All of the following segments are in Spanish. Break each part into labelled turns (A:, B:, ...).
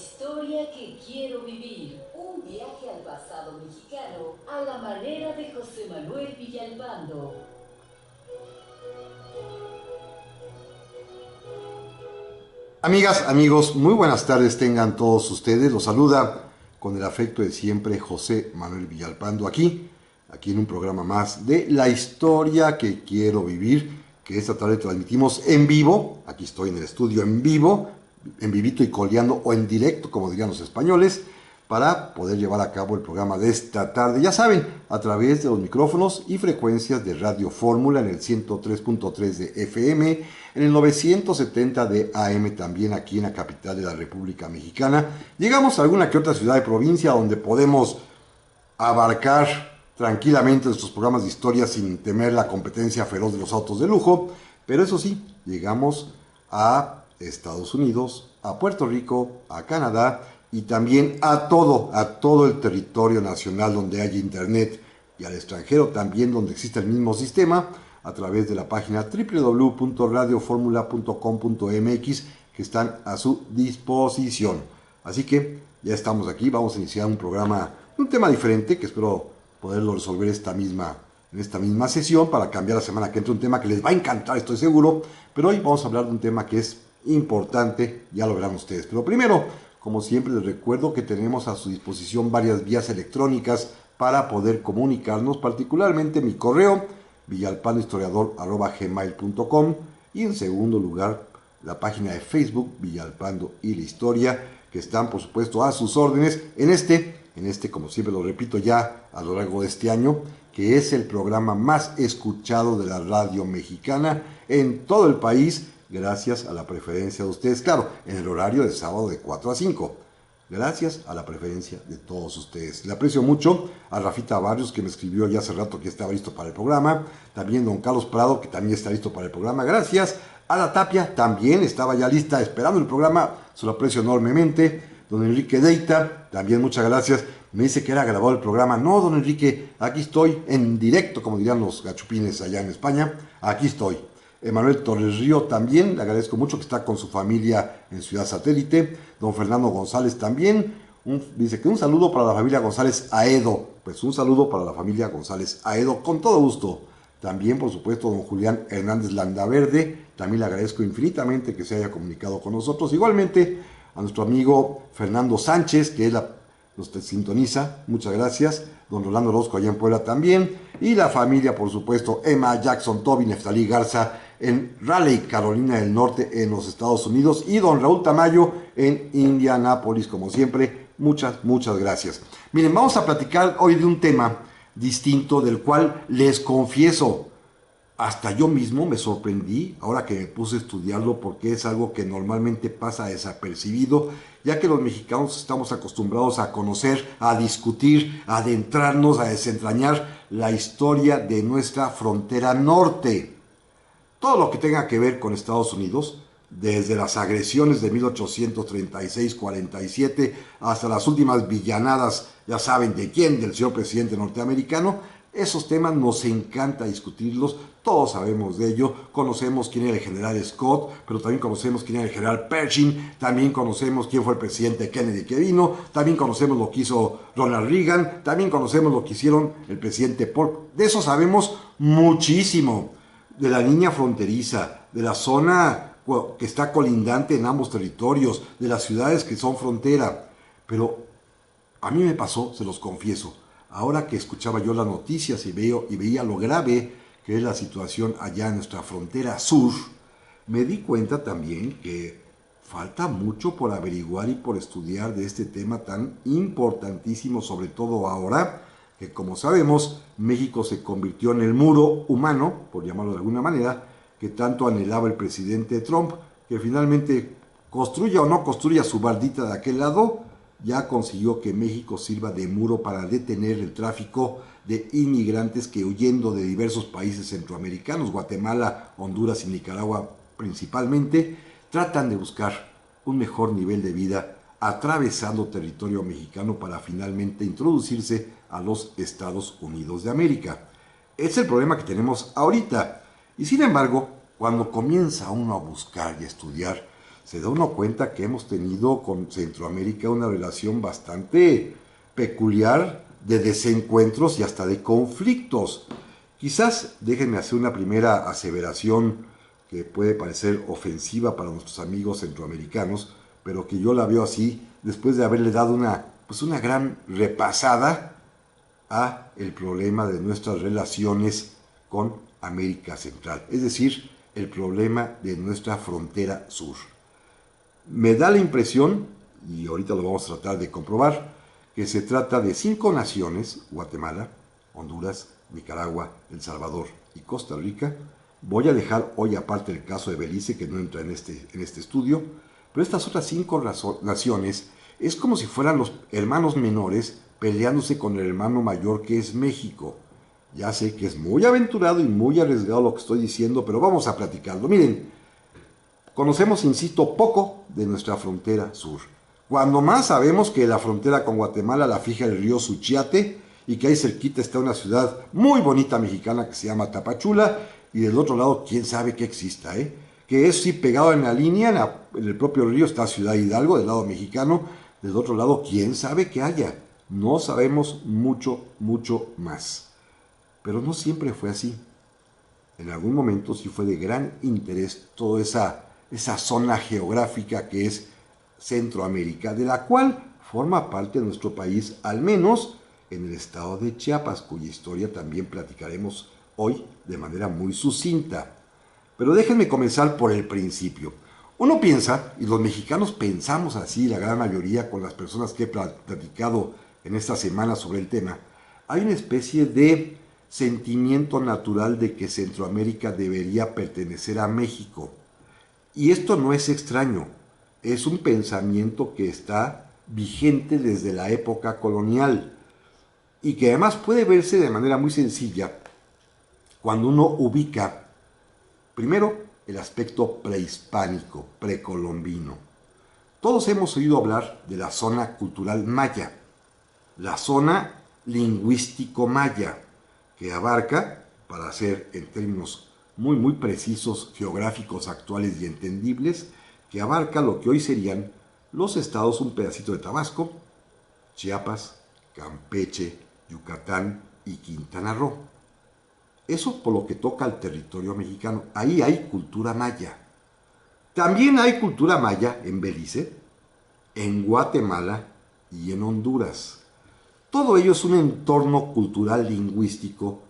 A: historia que quiero vivir. Un viaje al pasado mexicano a la manera de José Manuel Villalpando.
B: Amigas, amigos, muy buenas tardes tengan todos ustedes. Los saluda con el afecto de siempre José Manuel Villalpando aquí en un programa más de La historia que quiero vivir, que esta tarde transmitimos en vivo. Aquí estoy en el estudio en vivo, en vivito y coleando o en directo, como dirían los españoles, para poder llevar a cabo el programa de esta tarde. Ya saben, a través de los micrófonos y frecuencias de Radio Fórmula en el 103.3 de FM, en el 970 de AM también aquí en la capital de la República Mexicana. Llegamos a alguna que otra ciudad de provincia donde podemos abarcar tranquilamente nuestros programas de historia sin temer la competencia feroz de los autos de lujo, pero eso sí, llegamos a Estados Unidos, a Puerto Rico, a Canadá y también a todo el territorio nacional donde hay internet y al extranjero también donde existe el mismo sistema a través de la página www.radioformula.com.mx que están a su disposición. Así que ya estamos aquí, vamos a iniciar un programa, un tema diferente que espero poderlo resolver en esta misma sesión para cambiar la semana que entra, un tema que les va a encantar, estoy seguro, pero hoy vamos a hablar de un tema que es importante, ya lo verán ustedes. Pero primero, como siempre, les recuerdo que tenemos a su disposición varias vías electrónicas para poder comunicarnos, particularmente mi correo, villalpandohistoriador@gmail.com, y en segundo lugar, la página de Facebook, Villalpando y la Historia, que están, por supuesto, a sus órdenes en este, como siempre lo repito ya a lo largo de este año, que es el programa más escuchado de la radio mexicana en todo el país, gracias a la preferencia de ustedes, claro, en el horario de sábado de 4 a 5. Gracias a la preferencia de todos ustedes. Le aprecio mucho a Rafita Barrios, que me escribió ya hace rato que estaba listo para el programa. También don Carlos Prado, que también está listo para el programa. Gracias. Ada Tapia también estaba ya lista esperando el programa. Se lo aprecio enormemente. Don Enrique Deita, también muchas gracias. Me dice que era grabado el programa. No, don Enrique, aquí estoy en directo, como dirían los gachupines allá en España. Aquí estoy. Emanuel Torres Río también, le agradezco mucho que está con su familia en Ciudad Satélite. Don Fernando González también, dice que un saludo para la familia González Aedo. Pues un saludo para la familia González Aedo, con todo gusto. También, por supuesto, don Julián Hernández Landaverde, también le agradezco infinitamente que se haya comunicado con nosotros. Igualmente, a nuestro amigo Fernando Sánchez, que nos sintoniza, muchas gracias. Don Rolando Orozco allá en Puebla también. Y la familia, por supuesto, Emma, Jackson, Toby, Neftalí Garza, en Raleigh, Carolina del Norte, en los Estados Unidos, y don Raúl Tamayo en Indianápolis, como siempre. Muchas gracias. Miren, vamos a platicar hoy de un tema distinto, del cual les confieso, hasta yo mismo me sorprendí ahora que me puse a estudiarlo, porque es algo que normalmente pasa desapercibido, ya que los mexicanos estamos acostumbrados a conocer, a discutir, a adentrarnos, a desentrañar la historia de nuestra frontera norte. Todo lo que tenga que ver con Estados Unidos, desde las agresiones de 1836-47 hasta las últimas villanadas, ya saben de quién, del señor presidente norteamericano, esos temas nos encanta discutirlos, todos sabemos de ello, conocemos quién era el general Scott, pero también conocemos quién era el general Pershing, también conocemos quién fue el presidente Kennedy que vino, también conocemos lo que hizo Ronald Reagan, también conocemos lo que hicieron el presidente Polk, de eso sabemos muchísimo. De la línea fronteriza, de la zona que está colindante en ambos territorios, de las ciudades que son frontera. Pero a mí me pasó, se los confieso, ahora que escuchaba yo las noticias y veía lo grave que es la situación allá en nuestra frontera sur, me di cuenta también que falta mucho por averiguar y por estudiar de este tema tan importantísimo, sobre todo ahora que, como sabemos, México se convirtió en el muro humano, por llamarlo de alguna manera, que tanto anhelaba el presidente Trump, que finalmente, construya o no construya su bardita de aquel lado, ya consiguió que México sirva de muro para detener el tráfico de inmigrantes que, huyendo de diversos países centroamericanos, Guatemala, Honduras y Nicaragua principalmente, tratan de buscar un mejor nivel de vida atravesando territorio mexicano para finalmente introducirse a los Estados Unidos de América. Es el problema que tenemos ahorita. Y sin embargo, cuando comienza uno a buscar y a estudiar se da uno cuenta que hemos tenido con Centroamérica una relación bastante peculiar de desencuentros y hasta de conflictos. Quizás déjenme hacer una primera aseveración que puede parecer ofensiva para nuestros amigos centroamericanos, pero que yo la veo así después de haberle dado una gran repasada a el problema de nuestras relaciones con América Central, es decir, el problema de nuestra frontera sur. Me da la impresión, y ahorita lo vamos a tratar de comprobar, que se trata de 5 naciones: Guatemala, Honduras, Nicaragua, El Salvador y Costa Rica. Voy a dejar hoy aparte el caso de Belice, que no entra en este estudio, pero estas otras 5 naciones es como si fueran los hermanos menores peleándose con el hermano mayor, que es México. Ya sé que es muy aventurado y muy arriesgado lo que estoy diciendo, pero vamos a platicarlo. Miren, conocemos, insisto, poco de nuestra frontera sur. Cuando más sabemos que la frontera con Guatemala la fija el río Suchiate y que ahí cerquita está una ciudad muy bonita mexicana que se llama Tapachula, y del otro lado quién sabe que exista, que es sí pegado en la línea, en el propio río está Ciudad Hidalgo del lado mexicano, del otro lado quién sabe que haya. No sabemos mucho más. Pero no siempre fue así. En algún momento sí fue de gran interés toda esa zona geográfica que es Centroamérica, de la cual forma parte de nuestro país, al menos en el estado de Chiapas, cuya historia también platicaremos hoy de manera muy sucinta. Pero déjenme comenzar por el principio. Uno piensa, y los mexicanos pensamos así, la gran mayoría, con las personas que he platicado en esta semana sobre el tema, hay una especie de sentimiento natural de que Centroamérica debería pertenecer a México. Y esto no es extraño, es un pensamiento que está vigente desde la época colonial y que además puede verse de manera muy sencilla cuando uno ubica, primero, el aspecto prehispánico, precolombino. Todos hemos oído hablar de la zona cultural maya, la zona lingüístico maya, que abarca, para ser en términos muy precisos, geográficos, actuales y entendibles, que abarca lo que hoy serían los estados, un pedacito de Tabasco, Chiapas, Campeche, Yucatán y Quintana Roo. Eso por lo que toca al territorio mexicano. Ahí hay cultura maya. También hay cultura maya en Belice, en Guatemala y en Honduras. Todo ello es un entorno cultural lingüístico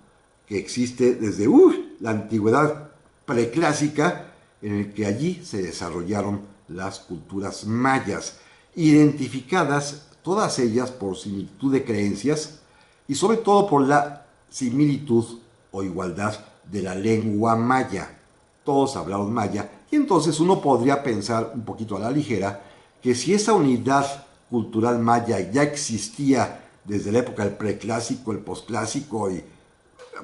B: que existe desde la antigüedad preclásica, en el que allí se desarrollaron las culturas mayas, identificadas todas ellas por similitud de creencias y sobre todo por la similitud o igualdad de la lengua maya. Todos hablaron maya, y entonces uno podría pensar un poquito a la ligera que si esa unidad cultural maya ya existía desde la época del preclásico, el posclásico y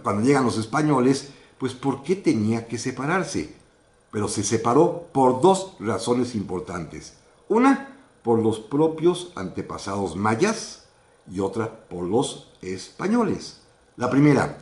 B: cuando llegan los españoles, pues ¿por qué tenía que separarse? Pero se separó por 2 razones importantes. Una, por los propios antepasados mayas, y otra, por los españoles. La primera,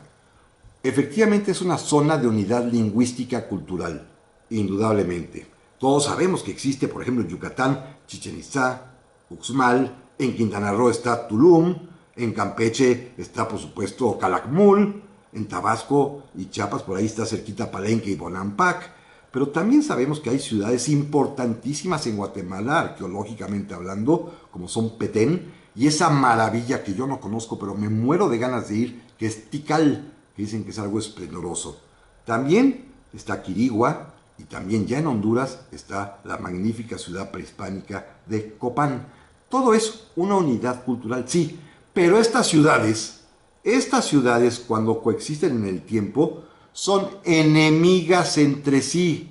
B: efectivamente es una zona de unidad lingüística cultural, indudablemente. Todos sabemos que existe, por ejemplo, en Yucatán, Chichén Itzá, Uxmal, en Quintana Roo está Tulum, en Campeche está, por supuesto, Calakmul, en Tabasco y Chiapas, por ahí está cerquita Palenque y Bonampak, pero también sabemos que hay ciudades importantísimas en Guatemala, arqueológicamente hablando, como son Petén, y esa maravilla que yo no conozco, pero me muero de ganas de ir, que es Tikal, que dicen que es algo esplendoroso. También está Quirigua, y también ya en Honduras está la magnífica ciudad prehispánica de Copán. Todo es una unidad cultural, sí, pero estas ciudades cuando coexisten en el tiempo, son enemigas entre sí.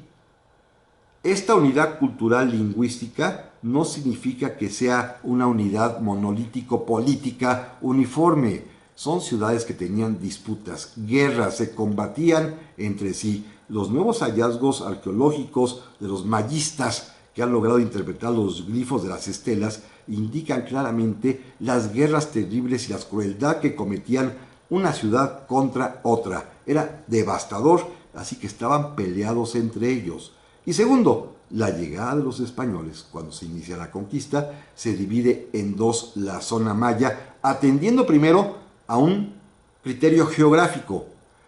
B: Esta unidad cultural lingüística no significa que sea una unidad monolítico-política uniforme. Son ciudades que tenían disputas, guerras, se combatían entre sí. Los nuevos hallazgos arqueológicos de los mayistas que han logrado interpretar los glifos de las estelas indican claramente las guerras terribles y la crueldad que cometían una ciudad contra otra. Era devastador, así que estaban peleados entre ellos. Y segundo, la llegada de los españoles, cuando se inicia la conquista, se divide en dos la zona maya, atendiendo primero a un criterio geográfico.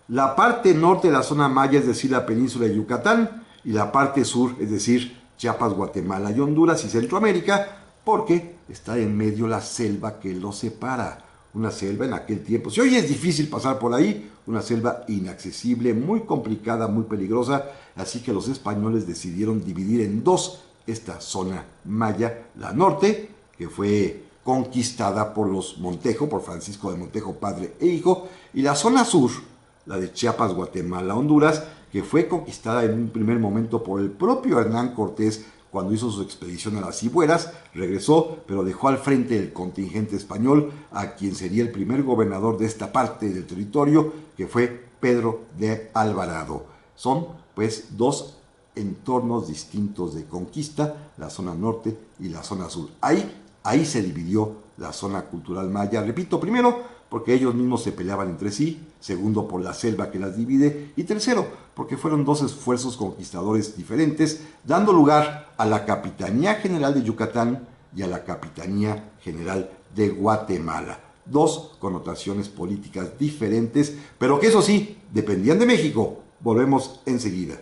B: La parte norte de la zona maya, es decir, la península de Yucatán, y la parte sur, es decir, Chiapas, Guatemala y Honduras y Centroamérica, porque está en medio la selva que los separa. Una selva en aquel tiempo, si hoy es difícil pasar por ahí, una selva inaccesible, muy complicada, muy peligrosa, así que los españoles decidieron dividir en dos esta zona maya, la norte, que fue conquistada por los Montejo, por Francisco de Montejo, padre e hijo, y la zona sur, la de Chiapas, Guatemala, Honduras, que fue conquistada en un primer momento por el propio Hernán Cortés cuando hizo su expedición a las Cibueras, regresó, pero dejó al frente del contingente español a quien sería el primer gobernador de esta parte del territorio, que fue Pedro de Alvarado. Son, pues, dos entornos distintos de conquista, la zona norte y la zona sur. Ahí se dividió la zona cultural maya. Repito, primero, porque ellos mismos se peleaban entre sí, segundo, por la selva que las divide, y tercero, porque fueron dos esfuerzos conquistadores diferentes, dando lugar a la Capitanía General de Yucatán y a la Capitanía General de Guatemala. Dos connotaciones políticas diferentes, pero que eso sí, dependían de México. Volvemos enseguida.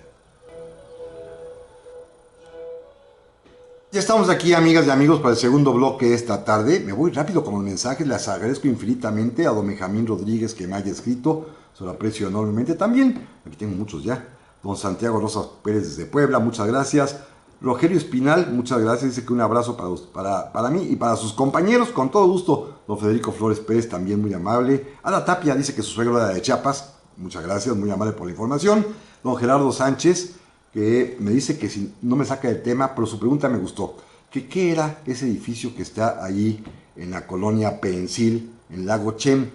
B: Ya estamos aquí, amigas y amigos, para el segundo bloque de esta tarde. Me voy rápido con los mensajes. Les agradezco infinitamente a don Benjamín Rodríguez que me haya escrito. Se lo aprecio enormemente también. Aquí tengo muchos ya. Don Santiago Rosas Pérez desde Puebla, muchas gracias. Rogelio Espinal, muchas gracias. Dice que un abrazo para mí y para sus compañeros, con todo gusto. Don Federico Flores Pérez, también muy amable. Ada Tapia dice que su suegro era de Chiapas. Muchas gracias, muy amable por la información. Don Gerardo Sánchez, que me dice que si no me saca del tema, pero su pregunta me gustó. ¿Qué era ese edificio que está allí en la colonia Pensil, en Lago Chem?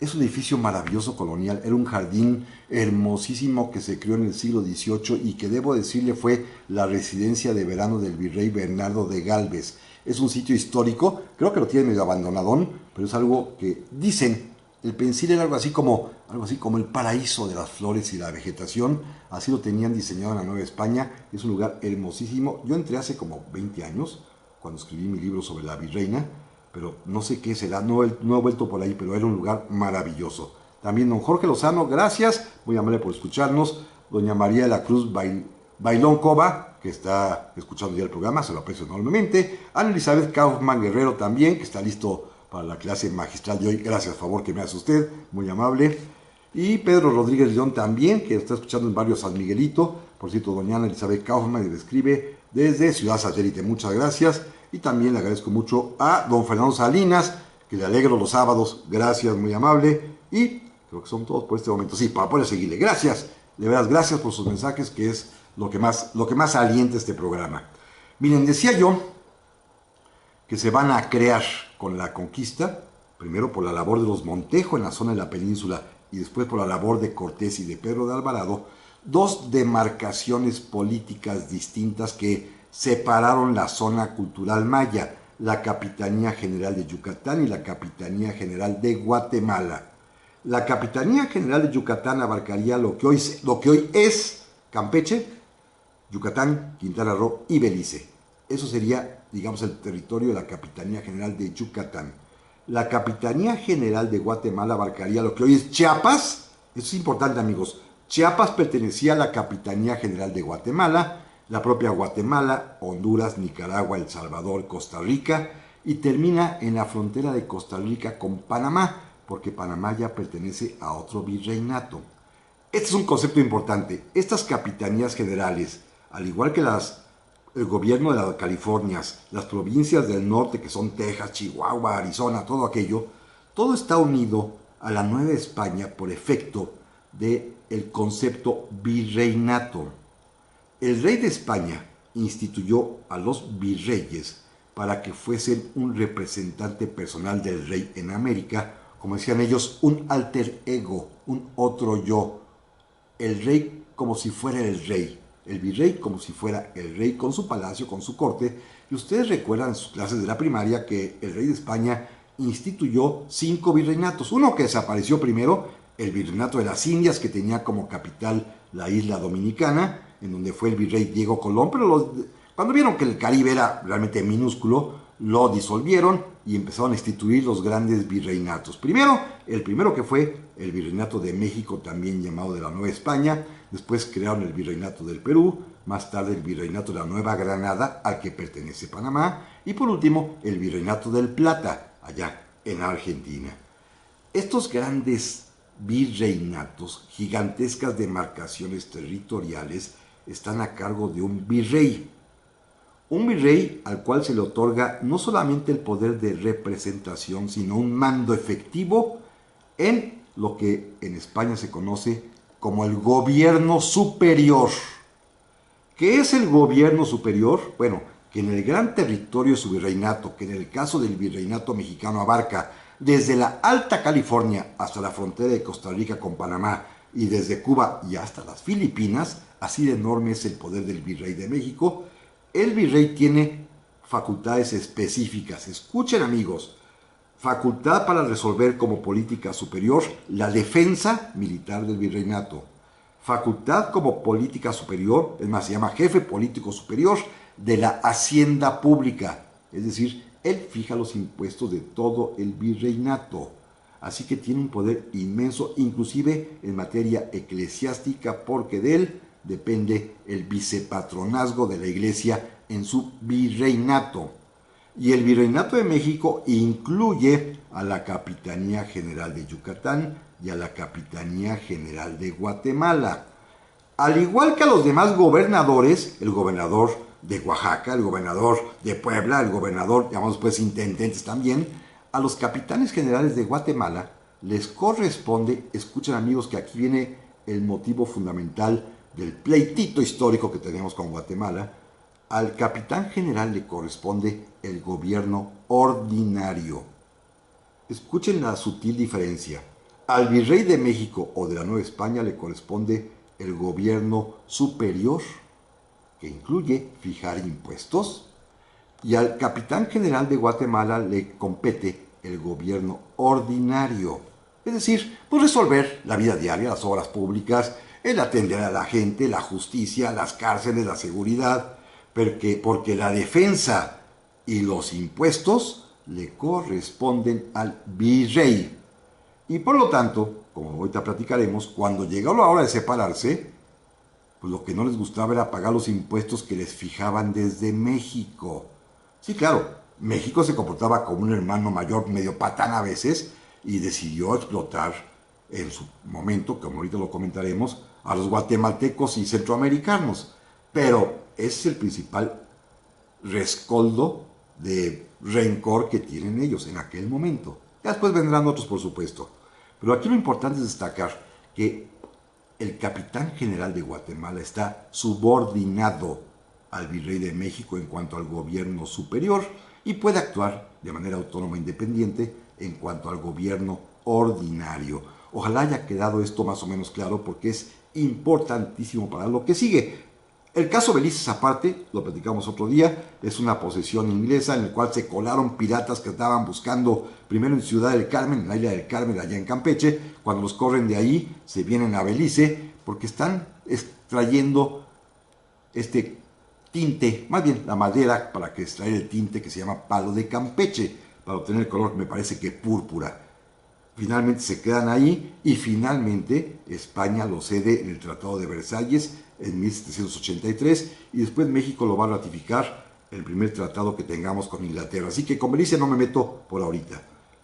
B: Es un edificio maravilloso colonial, era un jardín hermosísimo que se creó en el siglo XVIII y que, debo decirle, fue la residencia de verano del virrey Bernardo de Galvez. Es un sitio histórico, creo que lo tiene medio abandonadón, pero es algo que dicen. El Pensil era algo así como el paraíso de las flores y la vegetación. Así lo tenían diseñado en la Nueva España. Es un lugar hermosísimo. Yo entré hace como 20 años, cuando escribí mi libro sobre la virreina, pero no sé qué será, no he vuelto por ahí, pero era un lugar maravilloso. También don Jorge Lozano, gracias, muy amable por escucharnos. Doña María de la Cruz Bailón Cova, que está escuchando ya el programa, se lo aprecio enormemente. Ana Elizabeth Kaufman Guerrero también, que está listo para la clase magistral de hoy. Gracias, favor que me hace usted, muy amable. Y Pedro Rodríguez León también, que está escuchando en barrio San Miguelito. Por cierto, doña Ana Elizabeth Kaufman le escribe desde Ciudad Satélite. Muchas gracias. Y también le agradezco mucho a don Fernando Salinas, que le alegro los sábados. Gracias, muy amable. Y creo que son todos por este momento. Sí, para poder seguirle. Gracias, de veras, gracias por sus mensajes, que es lo que más alienta este programa. Miren, decía yo que se van a crear con la conquista, primero por la labor de los Montejo en la zona de la península y después por la labor de Cortés y de Pedro de Alvarado, dos demarcaciones políticas distintas que separaron la zona cultural maya, la Capitanía General de Yucatán y la Capitanía General de Guatemala. La Capitanía General de Yucatán abarcaría lo que hoy es Campeche, Yucatán, Quintana Roo y Belice. Eso sería, digamos, el territorio de la Capitanía General de Yucatán. La Capitanía General de Guatemala abarcaría lo que hoy es Chiapas. Eso es importante, amigos. Chiapas pertenecía a la Capitanía General de Guatemala, la propia Guatemala, Honduras, Nicaragua, El Salvador, Costa Rica, y termina en la frontera de Costa Rica con Panamá, porque Panamá ya pertenece a otro virreinato. Este es un concepto importante. Estas capitanías generales, al igual que el gobierno de las Californias, las provincias del norte que son Texas, Chihuahua, Arizona, todo aquello, todo está unido a la Nueva España por efecto del concepto virreinato. El rey de España instituyó a los virreyes para que fuesen un representante personal del rey en América, como decían ellos, un alter ego, un otro yo. El rey como si fuera el rey. El virrey como si fuera el rey, con su palacio, con su corte. Y ustedes recuerdan en sus clases de la primaria que el rey de España instituyó 5 virreinatos. Uno que desapareció primero, el virreinato de las Indias, que tenía como capital la isla dominicana. en donde fue el virrey Diego Colón, pero cuando vieron que el Caribe era realmente minúsculo, lo disolvieron y empezaron a instituir los grandes virreinatos. Primero, el primero que fue el Virreinato de México, también llamado de la Nueva España. Después crearon el Virreinato del Perú, más tarde el Virreinato de la Nueva Granada, al que pertenece Panamá, y por último el Virreinato del Plata, allá en Argentina. Estos grandes virreinatos, gigantescas demarcaciones territoriales, están a cargo de un virrey. Un virrey al cual se le otorga no solamente el poder de representación, sino un mando efectivo en lo que en España se conoce como el gobierno superior. ¿Qué es el gobierno superior? Bueno, que en el gran territorio de su virreinato, que en el caso del virreinato mexicano abarca desde la Alta California hasta la frontera de Costa Rica con Panamá y desde Cuba y hasta las Filipinas, así de enorme es el poder del virrey de México. El virrey tiene facultades específicas. Escuchen, amigos, facultad para resolver como política superior la defensa militar del virreinato. Facultad como política superior, es más, se llama jefe político superior de la hacienda pública. Es decir, él fija los impuestos de todo el virreinato. Así que tiene un poder inmenso, inclusive en materia eclesiástica, porque de él depende el vicepatronazgo de la iglesia en su virreinato. Y el virreinato de México incluye a la Capitanía General de Yucatán y a la Capitanía General de Guatemala. Al igual que a los demás gobernadores, el gobernador de Oaxaca, el gobernador de Puebla, el gobernador, llamamos pues intendentes también, a los capitanes generales de Guatemala les corresponde, escuchen amigos que aquí viene el motivo fundamental del pleitito histórico que tenemos con Guatemala, al capitán general le corresponde el gobierno ordinario. Escuchen la sutil diferencia. Al virrey de México o de la Nueva España le corresponde el gobierno superior, que incluye fijar impuestos, y al capitán general de Guatemala le compete el gobierno ordinario. Es decir, pues resolver la vida diaria, las obras públicas, el atender a la gente, la justicia, las cárceles, la seguridad, porque la defensa y los impuestos le corresponden al virrey. Y por lo tanto, como ahorita platicaremos, cuando llegó la hora de separarse, pues lo que no les gustaba era pagar los impuestos que les fijaban desde México. Sí, claro, México se comportaba como un hermano mayor medio patán a veces y decidió explotar en su momento, como ahorita lo comentaremos, a los guatemaltecos y centroamericanos. Pero es el principal rescoldo de rencor que tienen ellos en aquel momento. Después vendrán otros, por supuesto. Pero aquí lo importante es destacar que el capitán general de Guatemala está subordinado al virrey de México en cuanto al gobierno superior y puede actuar de manera autónoma e independiente en cuanto al gobierno ordinario. Ojalá haya quedado esto más o menos claro porque es importantísimo para lo que sigue. El caso Belices aparte, lo platicamos otro día, es una posesión inglesa en el cual se colaron piratas que estaban buscando primero en Ciudad del Carmen, en la isla del Carmen, allá en Campeche. Cuando los corren de ahí, se vienen a Belice porque están extrayendo este tinte, más bien la madera para que extraer el tinte que se llama palo de Campeche, para obtener el color, me parece que púrpura. Finalmente se quedan ahí y finalmente España lo cede en el Tratado de Versalles en 1783 y después México lo va a ratificar el primer tratado que tengamos con Inglaterra. Así que con Belice no me meto por ahorita,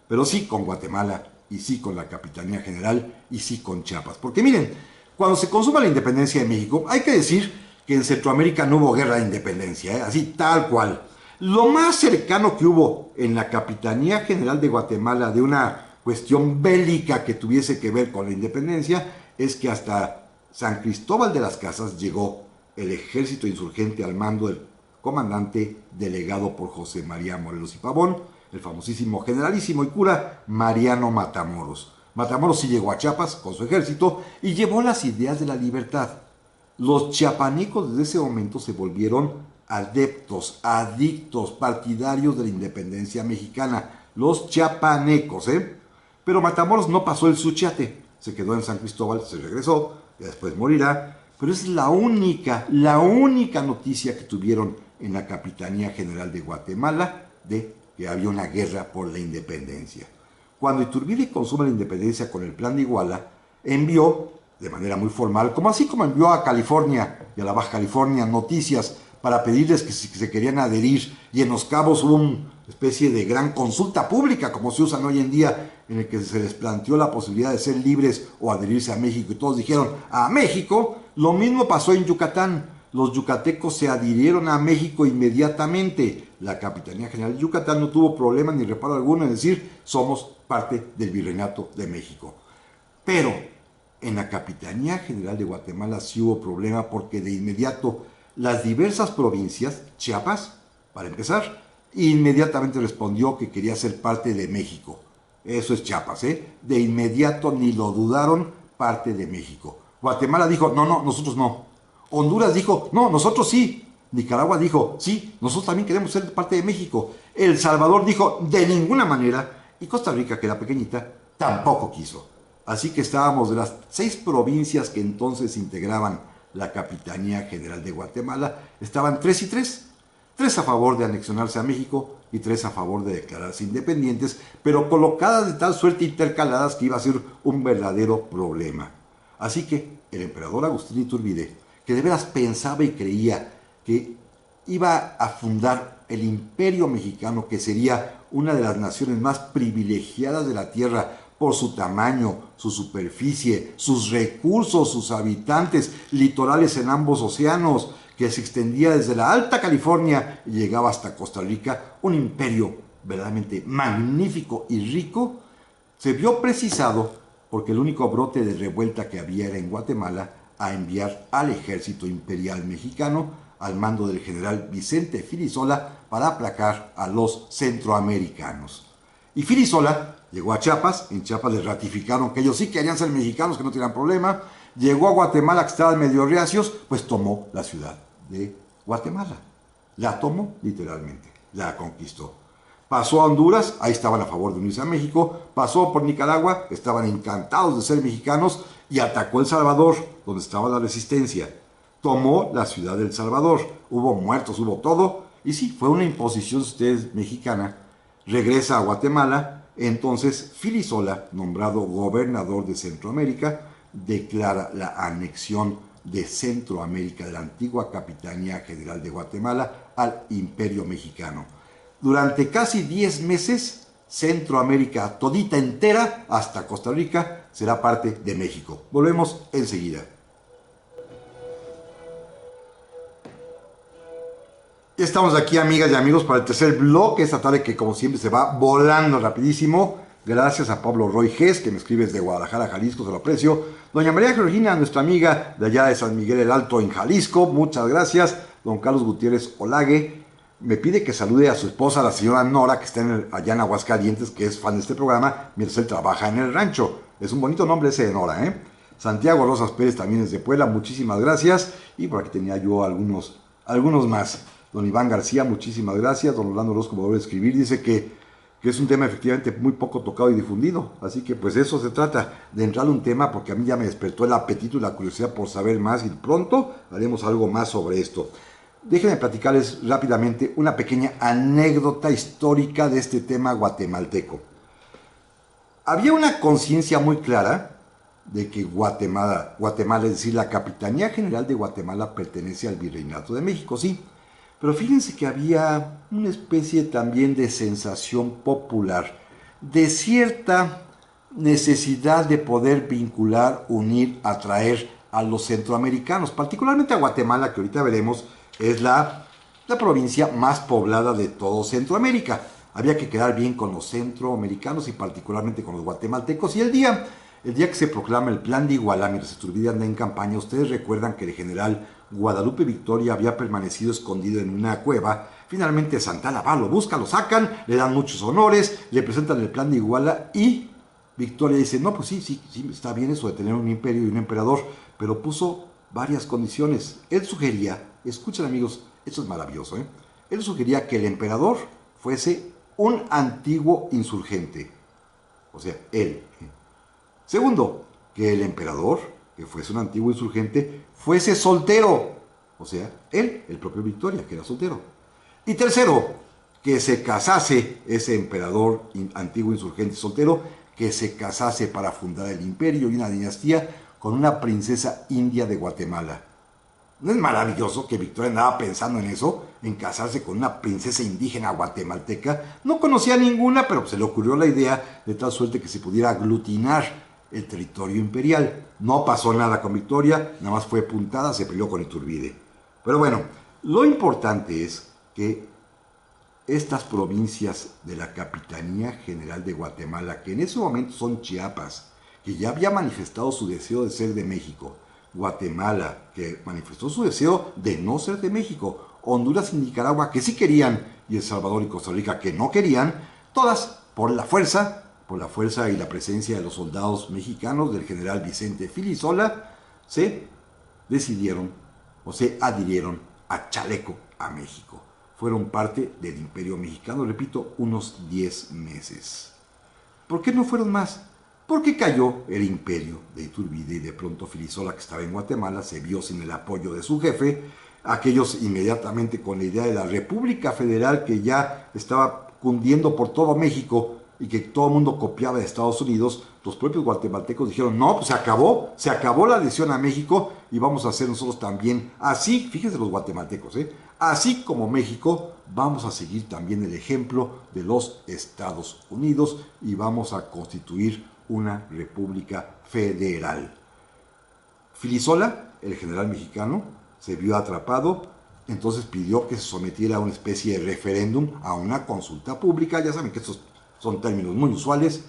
B: pero sí con Guatemala y sí con la Capitanía General y sí con Chiapas. Porque miren, cuando se consuma la independencia de México, hay que decir que en Centroamérica no hubo guerra de independencia, así tal cual. Lo más cercano que hubo en la Capitanía General de Guatemala de una cuestión bélica que tuviese que ver con la independencia es que hasta San Cristóbal de las Casas llegó el ejército insurgente al mando del comandante delegado por José María Morelos y Pavón, el famosísimo generalísimo y cura Mariano Matamoros. Matamoros sí llegó a Chiapas con su ejército y llevó las ideas de la libertad. Los chiapanecos desde ese momento se volvieron adeptos, adictos, partidarios de la independencia mexicana. Los chiapanecos, Pero Matamoros no pasó el Suchiate, se quedó en San Cristóbal, se regresó, y después morirá, pero es la única noticia que tuvieron en la Capitanía General de Guatemala de que había una guerra por la independencia. Cuando Iturbide consume la independencia con el Plan de Iguala, envió de manera muy formal, así como envió a California y a la Baja California noticias para pedirles que se querían adherir, y en Los Cabos hubo una especie de gran consulta pública, como se usan hoy en día, en el que se les planteó la posibilidad de ser libres o adherirse a México, y todos dijeron, ¡a México! Lo mismo pasó en Yucatán. Los yucatecos se adhirieron a México inmediatamente. La Capitanía General de Yucatán no tuvo problema ni reparo alguno en decir, somos parte del Virreinato de México. Pero en la Capitanía General de Guatemala sí hubo problema, porque de inmediato las diversas provincias, Chiapas, para empezar, inmediatamente respondió que quería ser parte de México. Eso es Chiapas, ¿eh? De inmediato, ni lo dudaron, parte de México. Guatemala dijo, no, nosotros no. Honduras dijo, no, nosotros sí. Nicaragua dijo, sí, nosotros también queremos ser parte de México. El Salvador dijo, de ninguna manera. Y Costa Rica, que era pequeñita, tampoco quiso. Así que estábamos de las 6 provincias que entonces integraban la Capitanía General de Guatemala, estaban 3 y 3. 3 a favor de anexionarse a México y 3 a favor de declararse independientes, pero colocadas de tal suerte intercaladas que iba a ser un verdadero problema. Así que el emperador Agustín Iturbide, que de veras pensaba y creía que iba a fundar el imperio mexicano, que sería una de las naciones más privilegiadas de la tierra por su tamaño, su superficie, sus recursos, sus habitantes, litorales en ambos océanos, que se extendía desde la Alta California y llegaba hasta Costa Rica, un imperio verdaderamente magnífico y rico, se vio precisado, porque el único brote de revuelta que había era en Guatemala, a enviar al ejército imperial mexicano al mando del general Vicente Filisola para aplacar a los centroamericanos. Y Filisola llegó a Chiapas, en Chiapas les ratificaron que ellos sí querían ser mexicanos, que no tenían problema. Llegó a Guatemala, que estaban medio reacios, pues tomó la ciudad de Guatemala. La tomó literalmente, la conquistó. Pasó a Honduras, ahí estaban a favor de unirse a México. Pasó por Nicaragua, estaban encantados de ser mexicanos, y atacó El Salvador, donde estaba la resistencia. Tomó la ciudad de El Salvador, hubo muertos, hubo todo, y sí, fue una imposición, si usted es mexicana. Regresa a Guatemala, entonces Filisola, nombrado gobernador de Centroamérica, declara la anexión de Centroamérica, de la antigua Capitanía General de Guatemala, al Imperio Mexicano. Durante casi 10 meses, Centroamérica todita entera, hasta Costa Rica, será parte de México. Volvemos enseguida. Ya estamos aquí, amigas y amigos, para el tercer bloque esta tarde, que como siempre se va volando rapidísimo. Gracias a Pablo Roy Gess, que me escribe desde Guadalajara, Jalisco, se lo aprecio. Doña María Georgina, nuestra amiga de allá de San Miguel el Alto, en Jalisco, muchas gracias. Don Carlos Gutiérrez Olague me pide que salude a su esposa, la señora Nora, que está allá en Aguascalientes, que es fan de este programa, mientras él trabaja en el rancho. Es un bonito nombre ese de Nora, ¿eh? Santiago Rosas Pérez también es de Puebla, muchísimas gracias. Y por aquí tenía yo algunos más. Don Iván García, muchísimas gracias. Don Orlando Orozco, como vuelve a escribir, dice que es un tema efectivamente muy poco tocado y difundido. Así que pues eso se trata, de entrarle un tema, porque a mí ya me despertó el apetito y la curiosidad por saber más, y pronto haremos algo más sobre esto. Déjenme platicarles rápidamente una pequeña anécdota histórica de este tema guatemalteco. Había una conciencia muy clara de que Guatemala, es decir, la Capitanía General de Guatemala, pertenece al Virreinato de México, sí. Pero fíjense que había una especie también de sensación popular, de cierta necesidad de poder vincular, unir, atraer a los centroamericanos, particularmente a Guatemala, que ahorita veremos, es la provincia más poblada de todo Centroamérica. Había que quedar bien con los centroamericanos y particularmente con los guatemaltecos. Y el día que se proclama el Plan de Iguala, mientras Iturbide anda en campaña, ustedes recuerdan que el general Guadalupe Victoria había permanecido escondido en una cueva. Finalmente Santana va, lo busca, lo sacan, le dan muchos honores, le presentan el Plan de Iguala y Victoria dice, no, pues sí, está bien eso de tener un imperio y un emperador, pero puso varias condiciones. Él sugería, escuchen amigos, esto es maravilloso, él sugería que el emperador fuese un antiguo insurgente, o sea, él. Segundo, que el emperador que fuese un antiguo insurgente, fuese soltero. O sea, él, el propio Victoria, que era soltero. Y tercero, que se casase ese emperador antiguo insurgente soltero, que se casase para fundar el imperio y una dinastía con una princesa india de Guatemala. ¿No es maravilloso que Victoria andaba pensando en eso? En casarse con una princesa indígena guatemalteca. No conocía ninguna, pero se le ocurrió la idea de tal suerte que se pudiera aglutinar el territorio imperial. No pasó nada con Victoria, nada más fue puntada, se peleó con Iturbide. Pero bueno, lo importante es que estas provincias de la Capitanía General de Guatemala, que en ese momento son Chiapas, que ya había manifestado su deseo de ser de México, Guatemala, que manifestó su deseo de no ser de México, Honduras y Nicaragua, que sí querían, y El Salvador y Costa Rica, que no querían, todas por la fuerza y la presencia de los soldados mexicanos del general Vicente Filisola, se decidieron o se adhirieron a chaleco a México. Fueron parte del Imperio Mexicano, repito, unos 10 meses. ¿Por qué no fueron más? Porque cayó el imperio de Iturbide y de pronto Filisola, que estaba en Guatemala, se vio sin el apoyo de su jefe. Aquellos inmediatamente con la idea de la República Federal que ya estaba cundiendo por todo México y que todo el mundo copiaba de Estados Unidos, los propios guatemaltecos dijeron, no, pues se acabó la adhesión a México y vamos a hacer nosotros también, así, fíjense los guatemaltecos, así como México, vamos a seguir también el ejemplo de los Estados Unidos y vamos a constituir una república federal. Filisola, el general mexicano, se vio atrapado, entonces pidió que se sometiera a una especie de referéndum, a una consulta pública, ya saben que estos son términos muy usuales,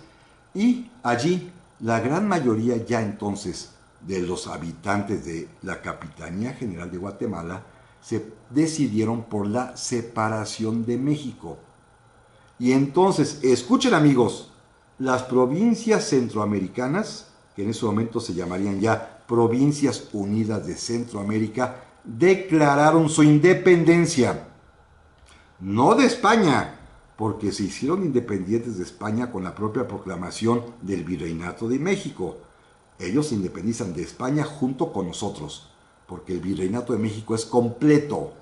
B: y allí la gran mayoría ya entonces de los habitantes de la Capitanía General de Guatemala se decidieron por la separación de México. Y entonces, escuchen amigos, las provincias centroamericanas, que en ese momento se llamarían ya Provincias Unidas de Centroamérica, declararon su independencia. No de España, porque se hicieron independientes de España con la propia proclamación del Virreinato de México. Ellos se independizan de España junto con nosotros, porque el Virreinato de México es completo.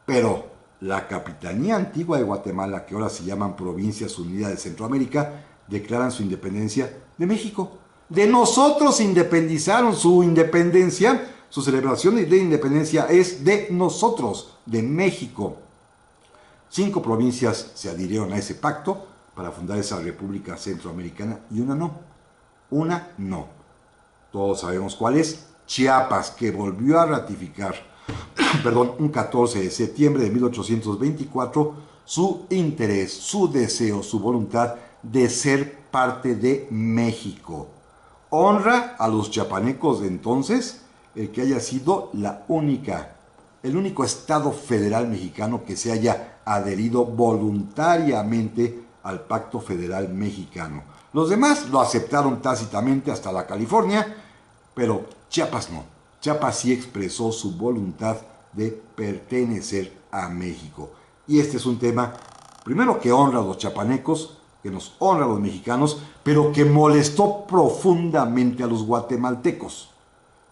B: Pero la Capitanía Antigua de Guatemala, que ahora se llaman Provincias Unidas de Centroamérica, declaran su independencia de México. De nosotros se independizaron, su independencia, su celebración de independencia es de nosotros, de México. 5 provincias se adhirieron a ese pacto para fundar esa República Centroamericana y una no. Una no. Todos sabemos cuál es. Chiapas, que volvió a ratificar, un 14 de septiembre de 1824, su interés, su deseo, su voluntad de ser parte de México. Honra a los chiapanecos de entonces el que haya sido el único estado federal mexicano que se haya adherido voluntariamente al Pacto Federal Mexicano. Los demás lo aceptaron tácitamente hasta la California, pero Chiapas no. Chiapas sí expresó su voluntad de pertenecer a México. Y este es un tema, primero, que honra a los chiapanecos, que nos honra a los mexicanos, pero que molestó profundamente a los guatemaltecos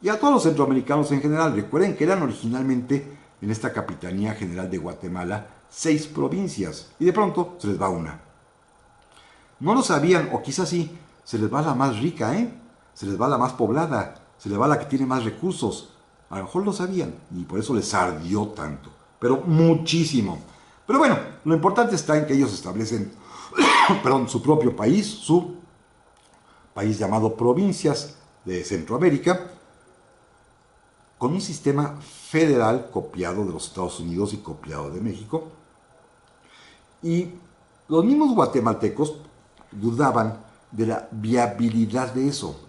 B: y a todos los centroamericanos en general. Recuerden que eran originalmente en esta Capitanía General de Guatemala 6 provincias y de pronto se les va una. No lo sabían, o quizás sí, se les va la más rica, se les va la más poblada, se les va la que tiene más recursos. A lo mejor lo sabían y por eso les ardió tanto, pero muchísimo. Pero bueno, lo importante está en que ellos establecen su propio país, su país llamado Provincias de Centroamérica, con un sistema federal copiado de los Estados Unidos y copiado de México. Y los mismos guatemaltecos dudaban de la viabilidad de eso.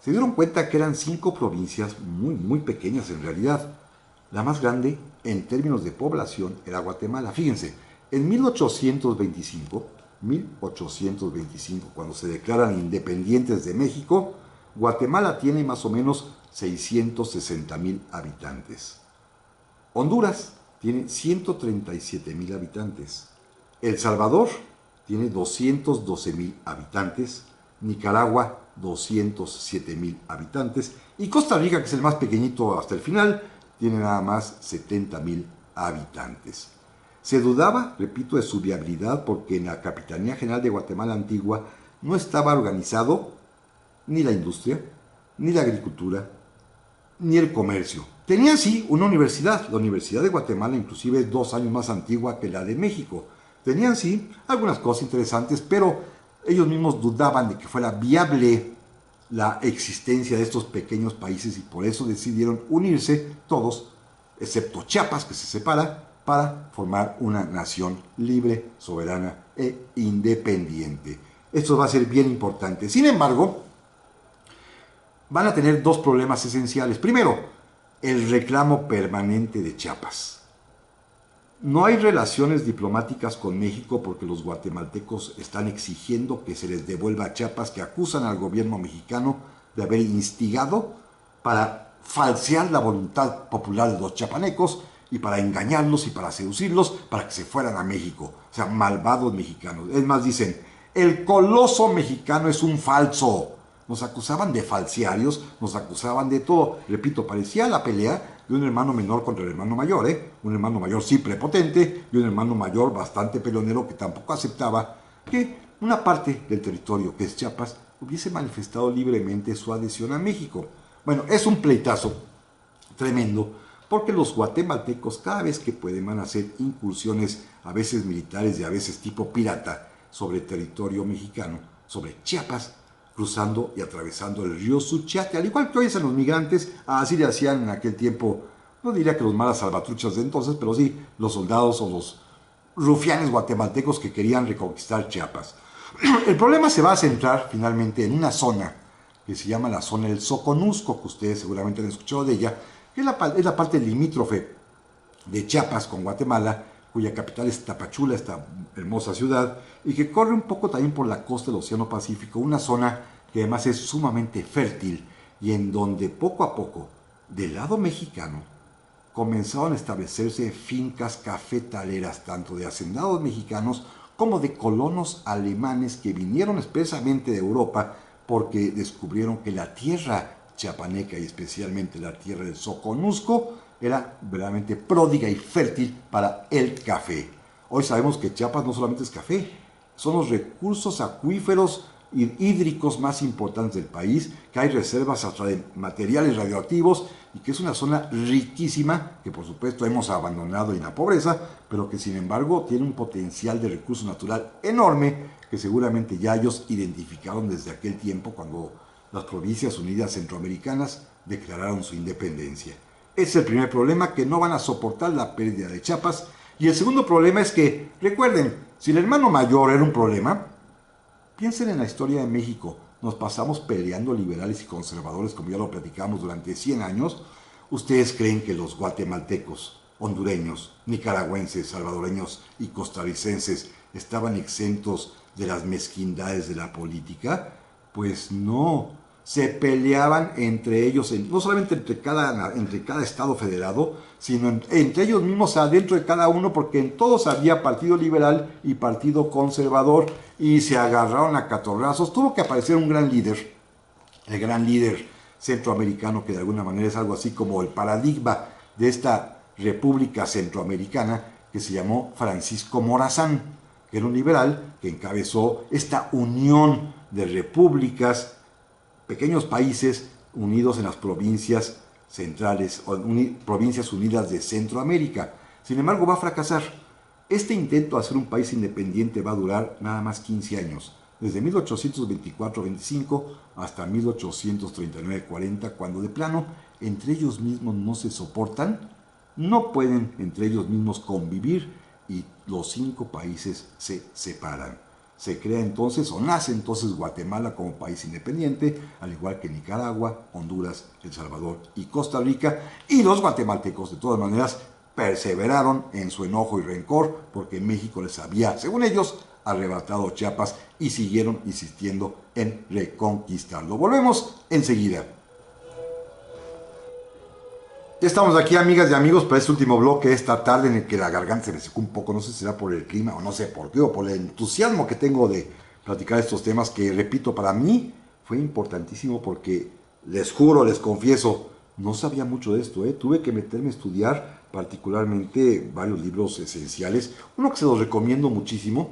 B: Se dieron cuenta que eran 5 provincias muy, muy pequeñas en realidad. La más grande en términos de población era Guatemala. Fíjense, en 1825, cuando se declaran independientes de México, Guatemala tiene más o menos 660,000 habitantes. Honduras tiene 137,000 habitantes. El Salvador tiene 212,000 habitantes. Nicaragua 207,000 habitantes. Y Costa Rica, que es el más pequeñito hasta el final, tiene nada más 70,000 habitantes. Se dudaba, repito, de su viabilidad porque en la Capitanía General de Guatemala Antigua no estaba organizado ni la industria, ni la agricultura, ni el comercio. Tenían sí una universidad, la Universidad de Guatemala, inclusive 2 años más antigua que la de México. Tenían sí algunas cosas interesantes, pero ellos mismos dudaban de que fuera viable la existencia de estos pequeños países y por eso decidieron unirse todos, excepto Chiapas, que se separa, para formar una nación libre, soberana e independiente. Esto va a ser bien importante. Sin embargo, van a tener 2 problemas esenciales. Primero, el reclamo permanente de Chiapas. No hay relaciones diplomáticas con México porque los guatemaltecos están exigiendo que se les devuelva a Chiapas, que acusan al gobierno mexicano de haber instigado para falsear la voluntad popular de los chiapanecos y para engañarlos y para seducirlos para que se fueran a México. O sea, malvados mexicanos. Es más, dicen, el coloso mexicano es un falso. Nos acusaban de falsearios, nos acusaban de todo. Repito, parecía la pelea de un hermano menor contra el hermano mayor, un hermano mayor sí prepotente y un hermano mayor bastante peleonero que tampoco aceptaba que una parte del territorio, que es Chiapas, hubiese manifestado libremente su adhesión a México. Bueno, es un pleitazo tremendo, porque los guatemaltecos cada vez que pueden van a hacer incursiones, a veces militares y a veces tipo pirata, sobre territorio mexicano, sobre Chiapas, cruzando y atravesando el río Suchiate, al igual que hoy hacen los migrantes, así le hacían en aquel tiempo, no diría que los malas salvatruchas de entonces, pero sí los soldados o los rufianes guatemaltecos que querían reconquistar Chiapas. El problema se va a centrar finalmente en una zona que se llama la zona del Soconusco, que ustedes seguramente han escuchado de ella, que es la parte limítrofe de Chiapas con Guatemala, cuya capital es Tapachula, esta hermosa ciudad, y que corre un poco también por la costa del Océano Pacífico, una zona que además es sumamente fértil y en donde poco a poco, del lado mexicano, comenzaron a establecerse fincas cafetaleras, tanto de hacendados mexicanos como de colonos alemanes que vinieron expresamente de Europa porque descubrieron que la tierra chiapaneca y especialmente la tierra del Soconusco era verdaderamente pródiga y fértil para el café. Hoy sabemos que Chiapas no solamente es café, son los recursos acuíferos y hídricos más importantes del país, que hay reservas hasta de materiales radioactivos y que es una zona riquísima que por supuesto hemos abandonado en la pobreza, pero que sin embargo tiene un potencial de recurso natural enorme que seguramente ya ellos identificaron desde aquel tiempo cuando las Provincias Unidas Centroamericanas declararon su independencia. Ese es el primer problema, que no van a soportar la pérdida de Chiapas. Y el segundo problema es que, recuerden, si el hermano mayor era un problema, piensen en la historia de México. Nos pasamos peleando liberales y conservadores, como ya lo platicamos, durante 100 años. ¿Ustedes creen que los guatemaltecos, hondureños, nicaragüenses, salvadoreños y costarricenses estaban exentos de las mezquindades de la política? Pues no. Se peleaban entre ellos, no solamente entre cada estado federado, sino entre ellos mismos adentro de cada uno, porque en todos había partido liberal y partido conservador, y se agarraron a catorrazos. Tuvo que aparecer un gran líder, el gran líder centroamericano, que de alguna manera es algo así como el paradigma de esta república centroamericana, que se llamó Francisco Morazán, que era un liberal que encabezó esta unión de repúblicas, pequeños países unidos en las provincias centrales, o provincias unidas de Centroamérica. Sin embargo, va a fracasar. Este intento de hacer un país independiente va a durar nada más 15 años, desde 1824-25 hasta 1839-40, cuando de plano entre ellos mismos no se soportan, no pueden entre ellos mismos convivir y los 5 países se separan. Se crea entonces, o nace entonces Guatemala como país independiente, al igual que Nicaragua, Honduras, El Salvador y Costa Rica, y los guatemaltecos de todas maneras perseveraron en su enojo y rencor porque México les había, según ellos, arrebatado Chiapas y siguieron insistiendo en reconquistarlo. Volvemos enseguida. Ya estamos aquí, amigas y amigos, para este último bloque esta tarde en el que la garganta se me secó un poco. No sé si será por el clima o no sé por qué, o por el entusiasmo que tengo de platicar estos temas que, repito, para mí fue importantísimo porque les juro, les confieso, no sabía mucho de esto, ¿eh? Tuve que meterme a estudiar particularmente varios libros esenciales. Uno que se los recomiendo muchísimo,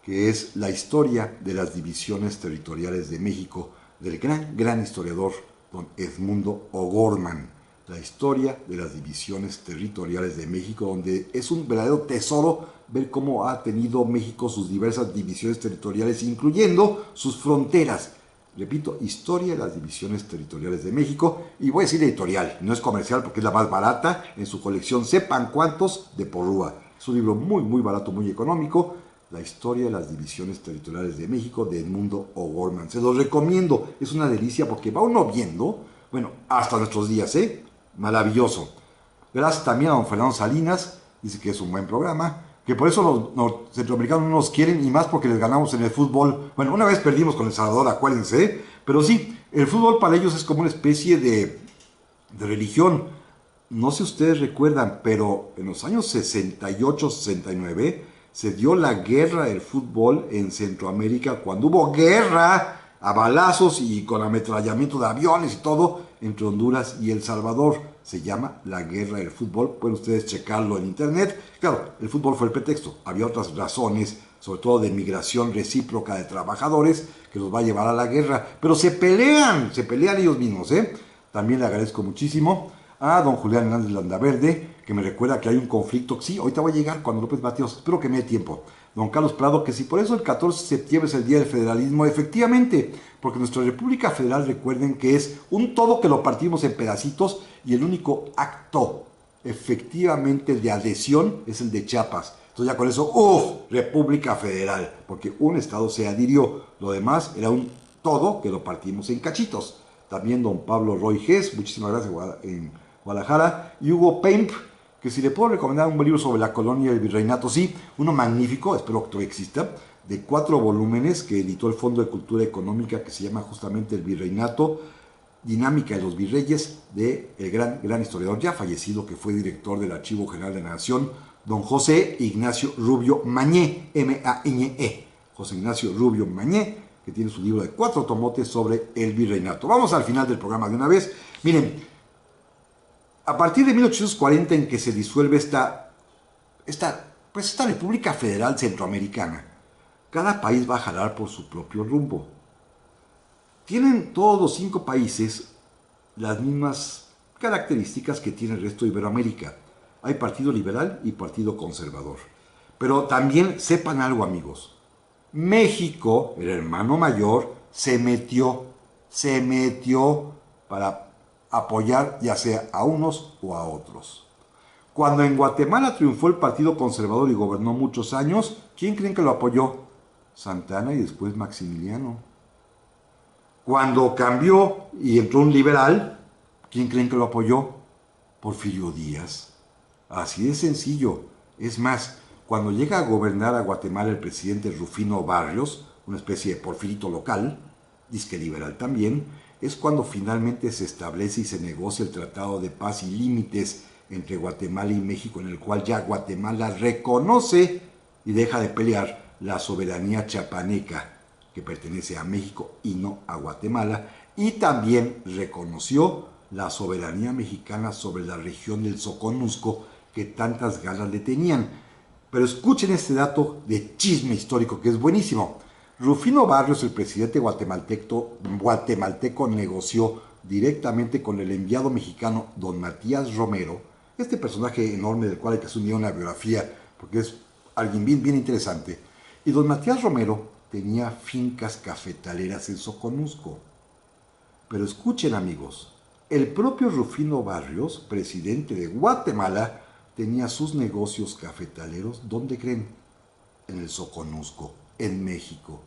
B: que es La historia de las divisiones territoriales de México, del gran historiador don Edmundo O'Gorman. La historia de las divisiones territoriales de México, donde es un verdadero tesoro ver cómo ha tenido México sus diversas divisiones territoriales, incluyendo sus fronteras. Repito, historia de las divisiones territoriales de México, y voy a decir editorial, no es comercial porque es la más barata en su colección, sepan cuántos, de Porrúa. Es un libro muy barato, muy económico, La historia de las divisiones territoriales de México, de Edmundo O'Gorman. Se los recomiendo, es una delicia porque va uno viendo, bueno, hasta nuestros días, maravilloso. Gracias también a don Fernando Salinas, dice que es un buen programa, que por eso los centroamericanos no nos quieren, y más porque les ganamos en el fútbol. Bueno, una vez perdimos con El Salvador, acuérdense, pero sí, el fútbol para ellos es como una especie de religión. No sé si ustedes recuerdan, pero en los años 68, 69 se dio la guerra del fútbol en Centroamérica, cuando hubo guerra a balazos y con ametrallamiento de aviones y todo entre Honduras y El Salvador. Se llama la guerra del fútbol, pueden ustedes checarlo en internet. Claro, el fútbol fue el pretexto, había otras razones, sobre todo de migración recíproca de trabajadores, que los va a llevar a la guerra, pero se pelean ellos mismos, También le agradezco muchísimo a don Julián Hernández Landaverde, que me recuerda que hay un conflicto, sí, ahorita voy a llegar cuando López Mateos, espero que me dé tiempo. Don Carlos Prado, que si por eso el 14 de septiembre es el Día del Federalismo, efectivamente, porque nuestra República Federal, recuerden que es un todo que lo partimos en pedacitos, y el único acto efectivamente de adhesión es el de Chiapas. Entonces ya con eso, República Federal, porque un estado se adhirió, lo demás era un todo que lo partimos en cachitos. También don Pablo Roy Gess, muchísimas gracias en Guadalajara, y Hugo Pemp, que si le puedo recomendar un libro sobre la colonia y el virreinato, sí, uno magnífico, espero que todavía exista, de 4 volúmenes que editó el Fondo de Cultura Económica, que se llama justamente El Virreinato, Dinámica de los Virreyes, de el gran historiador ya fallecido, que fue director del Archivo General de la Nación, don José Ignacio Rubio Mañé, M-A-Ñ-E, José Ignacio Rubio Mañé, que tiene su libro de 4 tomotes sobre el virreinato. Vamos al final del programa de una vez. Miren, a partir de 1840, en que se disuelve esta República Federal Centroamericana, cada país va a jalar por su propio rumbo. Tienen todos los 5 países las mismas características que tiene el resto de Iberoamérica. Hay partido liberal y partido conservador. Pero también sepan algo, amigos. México, el hermano mayor, se metió para apoyar ya sea a unos o a otros. Cuando en Guatemala triunfó el Partido Conservador y gobernó muchos años, ¿quién creen que lo apoyó? Santana y después Maximiliano. Cuando cambió y entró un liberal, ¿quién creen que lo apoyó? Porfirio Díaz. Así de sencillo. Es más, cuando llega a gobernar a Guatemala el presidente Rufino Barrios, una especie de porfirito local, disque liberal también, es cuando finalmente se establece y se negocia el Tratado de Paz y Límites entre Guatemala y México, en el cual ya Guatemala reconoce y deja de pelear la soberanía chiapaneca, que pertenece a México y no a Guatemala, y también reconoció la soberanía mexicana sobre la región del Soconusco, que tantas ganas le tenían. Pero escuchen este dato de chisme histórico que es buenísimo. Rufino Barrios, el presidente guatemalteco, negoció directamente con el enviado mexicano don Matías Romero, este personaje enorme del cual hay que hacer un día una biografía, porque es alguien bien interesante. Y don Matías Romero tenía fincas cafetaleras en Soconusco. Pero escuchen, amigos, el propio Rufino Barrios, presidente de Guatemala, tenía sus negocios cafetaleros, ¿dónde creen? En el Soconusco, en México.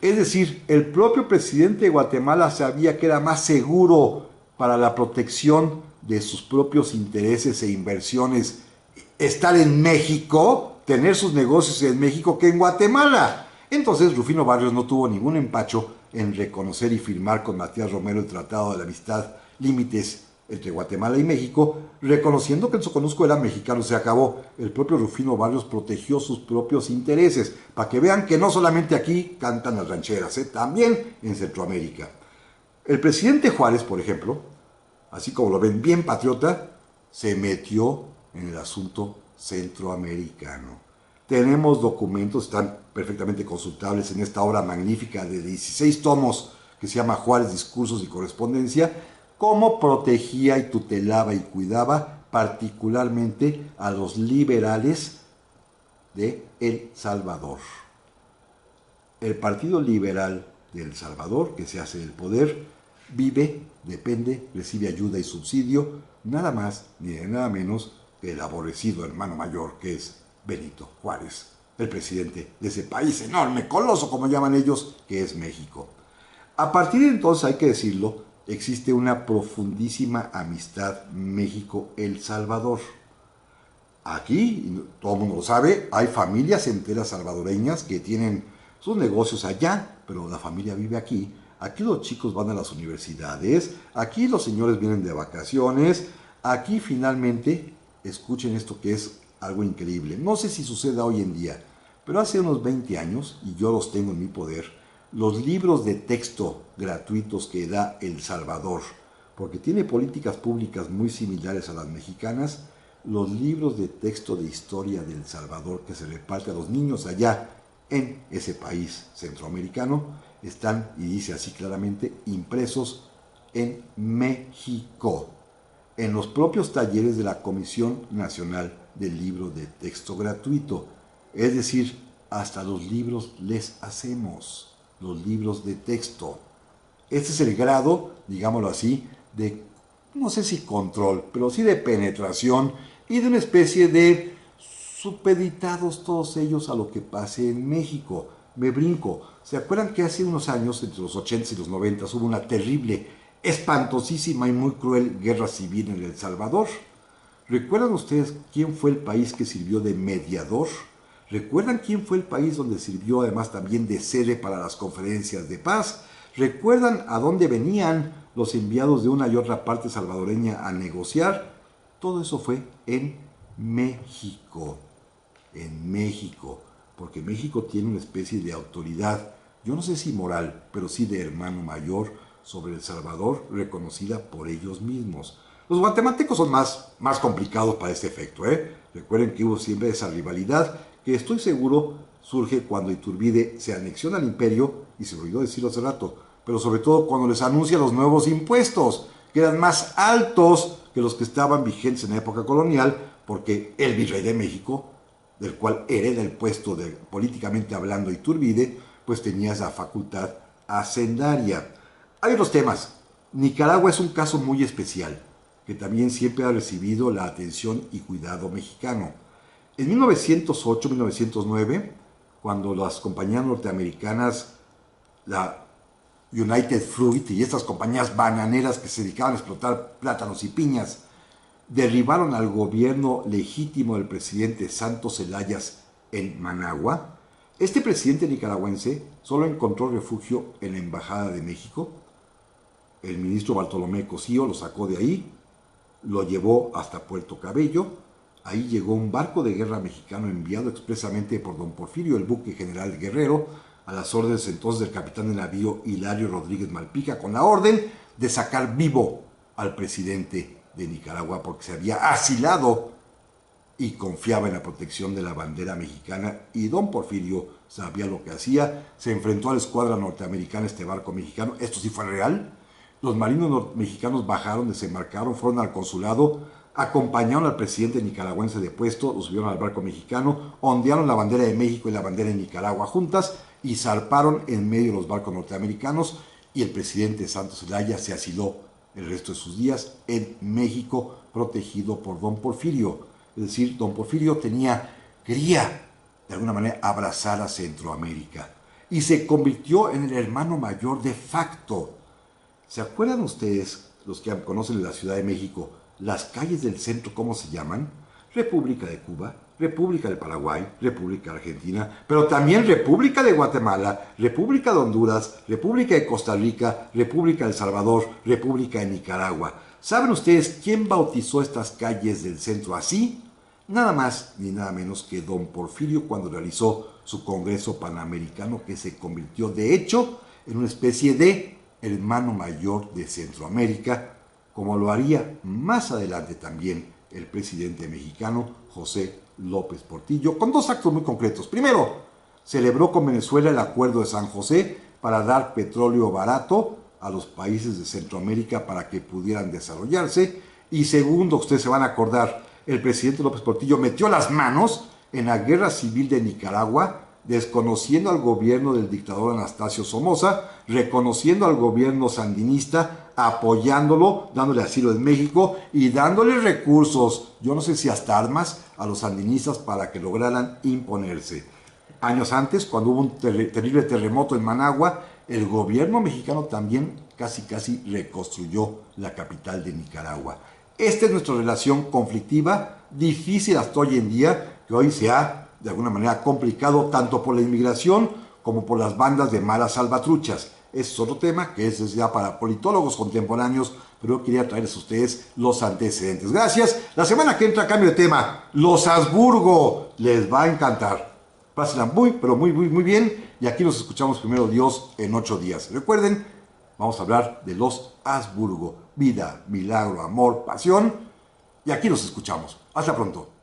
B: Es decir, el propio presidente de Guatemala sabía que era más seguro para la protección de sus propios intereses e inversiones estar en México, tener sus negocios en México, que en Guatemala. Entonces Rufino Barrios no tuvo ningún empacho en reconocer y firmar con Matías Romero el Tratado de la Amistad Límites entre Guatemala y México, reconociendo que el Soconusco era mexicano. Se acabó. El propio Rufino Barrios protegió sus propios intereses, para que vean que no solamente aquí cantan las rancheras, también en Centroamérica. El presidente Juárez, por ejemplo, así como lo ven bien patriota, se metió en el asunto centroamericano. Tenemos documentos, están perfectamente consultables en esta obra magnífica de 16 tomos que se llama Juárez, Discursos y Correspondencia, cómo protegía y tutelaba y cuidaba particularmente a los liberales de El Salvador. El Partido Liberal de El Salvador, que se hace del poder, vive, depende, recibe ayuda y subsidio, nada más ni de nada menos que el aborrecido hermano mayor que es Benito Juárez, el presidente de ese país enorme, coloso como llaman ellos, que es México. A partir de entonces, hay que decirlo, existe una profundísima amistad México-El Salvador. Aquí, todo el mundo lo sabe, hay familias enteras salvadoreñas que tienen sus negocios allá, pero la familia vive aquí. Aquí los chicos van a las universidades, aquí los señores vienen de vacaciones, aquí finalmente, escuchen esto que es algo increíble. No sé si suceda hoy en día, pero hace unos 20 años, y yo los tengo en mi poder, los libros de texto gratuitos que da El Salvador, porque tiene políticas públicas muy similares a las mexicanas, los libros de texto de historia de El Salvador que se reparte a los niños allá en ese país centroamericano, están, y dice así claramente, impresos en México, en los propios talleres de la Comisión Nacional del Libro de Texto Gratuito. Es decir, hasta los libros les hacemos, los libros de texto. Este es el grado, digámoslo así, de, no sé si control, pero sí de penetración y de una especie de supeditados todos ellos a lo que pase en México. Me brinco. ¿Se acuerdan que hace unos años, entre los 80 y los 90, hubo una terrible, espantosísima y muy cruel guerra civil en El Salvador? ¿Recuerdan ustedes quién fue el país que sirvió de mediador? ¿Recuerdan quién fue el país donde sirvió además también de sede para las conferencias de paz? ¿Recuerdan a dónde venían los enviados de una y otra parte salvadoreña a negociar? Todo eso fue en México. En México. Porque México tiene una especie de autoridad, yo no sé si moral, pero sí de hermano mayor sobre El Salvador, reconocida por ellos mismos. Los guatemaltecos son más complicados para este efecto. Recuerden que hubo siempre esa rivalidad, que estoy seguro surge cuando Iturbide se anexiona al imperio, y se me olvidó decirlo hace rato, pero sobre todo cuando les anuncia los nuevos impuestos, que eran más altos que los que estaban vigentes en la época colonial, porque el virrey de México, del cual hereda el puesto de, políticamente hablando, Iturbide, pues tenía esa facultad hacendaria. Hay otros temas. Nicaragua es un caso muy especial, que también siempre ha recibido la atención y cuidado mexicano. En 1908-1909, cuando las compañías norteamericanas, la United Fruit y estas compañías bananeras que se dedicaban a explotar plátanos y piñas, derribaron al gobierno legítimo del presidente Santos Zelaya en Managua, este presidente nicaragüense solo encontró refugio en la Embajada de México. El ministro Bartolomé Cosío lo sacó de ahí, lo llevó hasta Puerto Cabello. Ahí llegó un barco de guerra mexicano enviado expresamente por don Porfirio, el buque general Guerrero, a las órdenes entonces del capitán de navío Hilario Rodríguez Malpica, con la orden de sacar vivo al presidente de Nicaragua, porque se había asilado y confiaba en la protección de la bandera mexicana, y don Porfirio sabía lo que hacía. Se enfrentó a la escuadra norteamericana, este barco mexicano, esto sí fue real. Los marinos mexicanos bajaron, desembarcaron, fueron al consulado, acompañaron al presidente nicaragüense de puesto, lo subieron al barco mexicano, ondearon la bandera de México y la bandera de Nicaragua juntas y zarparon en medio de los barcos norteamericanos, y el presidente Santos Zelaya se asiló el resto de sus días en México, protegido por don Porfirio. Es decir, don Porfirio quería de alguna manera abrazar a Centroamérica y se convirtió en el hermano mayor de facto. ¿Se acuerdan ustedes, los que conocen la Ciudad de México, las calles del centro, cómo se llaman? República de Cuba, República de Paraguay, República de Argentina, pero también República de Guatemala, República de Honduras, República de Costa Rica, República de El Salvador, República de Nicaragua. ¿Saben ustedes quién bautizó estas calles del centro así? Nada más ni nada menos que don Porfirio, cuando realizó su Congreso Panamericano, que se convirtió de hecho en una especie de hermano mayor de Centroamérica, como lo haría más adelante también el presidente mexicano José López Portillo, con dos actos muy concretos. Primero, celebró con Venezuela el Acuerdo de San José para dar petróleo barato a los países de Centroamérica para que pudieran desarrollarse. Y segundo, ustedes se van a acordar, el presidente López Portillo metió las manos en la guerra civil de Nicaragua, desconociendo al gobierno del dictador Anastasio Somoza, reconociendo al gobierno sandinista, apoyándolo, dándole asilo en México y dándole recursos, yo no sé si hasta armas, a los sandinistas para que lograran imponerse. Años antes, cuando hubo un terrible terremoto en Managua, el gobierno mexicano también casi reconstruyó la capital de Nicaragua. Esta es nuestra relación conflictiva, difícil hasta hoy en día, que hoy se ha de alguna manera complicado tanto por la inmigración como por las bandas de malas salvatruchas. Ese es otro tema que es ya para politólogos contemporáneos, pero yo quería traerles a ustedes los antecedentes. Gracias. La semana que entra, cambio de tema. Los Habsburgo. Les va a encantar. Pásenla muy, pero muy bien. Y aquí nos escuchamos primero Dios en 8 días. Recuerden, vamos a hablar de los Habsburgo. Vida, milagro, amor, pasión. Y aquí nos escuchamos. Hasta pronto.